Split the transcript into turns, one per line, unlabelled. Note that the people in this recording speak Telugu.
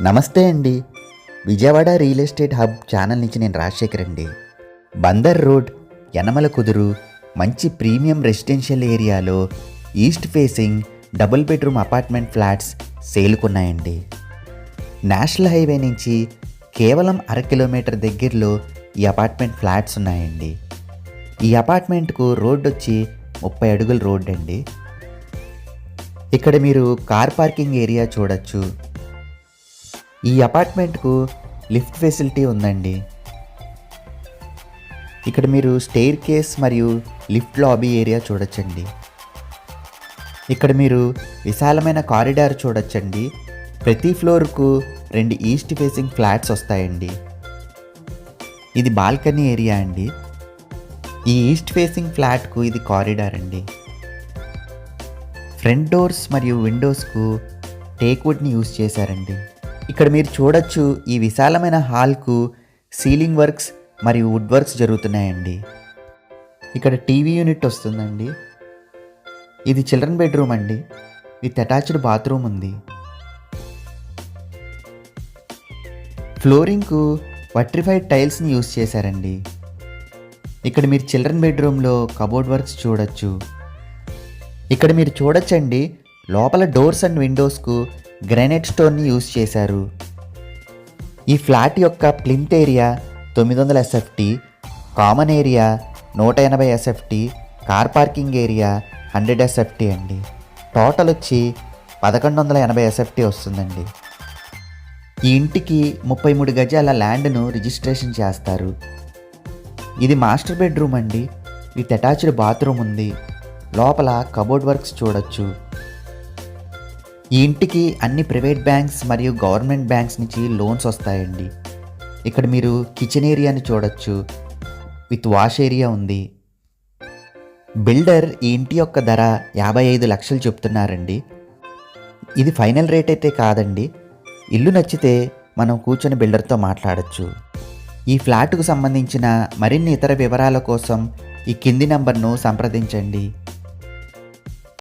నమస్తే అండి. Vijayawada real estate hub channel నుంచి నేను రాజశేఖర్ అండి. బందర్ రోడ్, యనమల కుదురు మంచి ప్రీమియం రెసిడెన్షియల్ ఏరియాలో east facing double bedroom apartment flats సేలుకున్నాయండి. నేషనల్ హైవే నుంచి కేవలం 1/2 కిలోమీటర్ దగ్గరలో ఈ అపార్ట్మెంట్ ఫ్లాట్స్ ఉన్నాయండి. ఈ అపార్ట్మెంట్కు రోడ్ వచ్చి 30 అడుగుల రోడ్ అండి. ఇక్కడ మీరు కార్ పార్కింగ్ ఏరియా చూడొచ్చు. ఈ అపార్ట్మెంట్కు లిఫ్ట్ ఫెసిలిటీ ఉందండి. ఇక్కడ మీరు స్టెయిర్ కేస్ మరియు లిఫ్ట్ లాబీ ఏరియా చూడొచ్చండి. ఇక్కడ మీరు విశాలమైన కారిడార్ చూడొచ్చండి. ప్రతి ఫ్లోర్కు 2 ఈస్ట్ ఫేసింగ్ ఫ్లాట్స్ వస్తాయండి. ఇది బాల్కనీ ఏరియా అండి. ఈ ఈస్ట్ ఫేసింగ్ ఫ్లాట్కు ఇది కారిడార్ అండి. ఫ్రంట్ డోర్స్ మరియు విండోస్కు టేక్వుడ్ని యూజ్ చేశారండి. ఇక్కడ మీరు చూడొచ్చు, ఈ విశాలమైన హాల్కు సీలింగ్ వర్క్స్ మరియు వుడ్ వర్క్స్ జరుగుతున్నాయండి. ఇక్కడ టీవీ యూనిట్ వస్తుందండి. ఇది చిల్డ్రన్ బెడ్రూమ్ అండి. విత్ అటాచ్డ్ బాత్రూమ్ ఉంది. ఫ్లోరింగ్కు వట్రిఫైడ్ టైల్స్ని యూజ్ చేశారండి. ఇక్కడ మీరు చిల్డ్రన్ బెడ్రూమ్లో కబోర్డ్ వర్క్స్ చూడొచ్చు. ఇక్కడ మీరు చూడొచ్చండి, లోపల డోర్స్ అండ్ విండోస్కు గ్రానైట్ స్టోన్ని యూజ్ చేశారు. ఈ ఫ్లాట్ యొక్క plinth area 900 SFT, common area 180 SFT, car parking area 100 SFT అండి. టోటల్ వచ్చి 1180 SFT వస్తుందండి. ఈ ఇంటికి 33 గజాల ల్యాండ్ను రిజిస్ట్రేషన్ చేస్తారు. ఇది మాస్టర్ బెడ్రూమ్ అండి. విత్ అటాచ్డ్ బాత్రూమ్ ఉంది. లోపల కబోర్డ్ వర్క్స్ చూడొచ్చు. ఈ ఇంటికి అన్ని ప్రైవేట్ బ్యాంక్స్ మరియు గవర్నమెంట్ బ్యాంక్స్ నుంచి లోన్స్ వస్తాయండి. ఇక్కడ మీరు కిచెన్ ఏరియాని చూడొచ్చు. విత్ వాష్ ఏరియా ఉంది. బిల్డర్ ఈ ఇంటి యొక్క ధర 55 లక్షలు చెప్తున్నారండి. ఇది ఫైనల్ రేట్ అయితే కాదండి. ఇల్లు నచ్చితే మనం కూర్చొని బిల్డర్తో మాట్లాడచ్చు. ఈ ఫ్లాట్కు సంబంధించిన మరిన్ని ఇతర వివరాల కోసం ఈ కింది నంబర్ను సంప్రదించండి.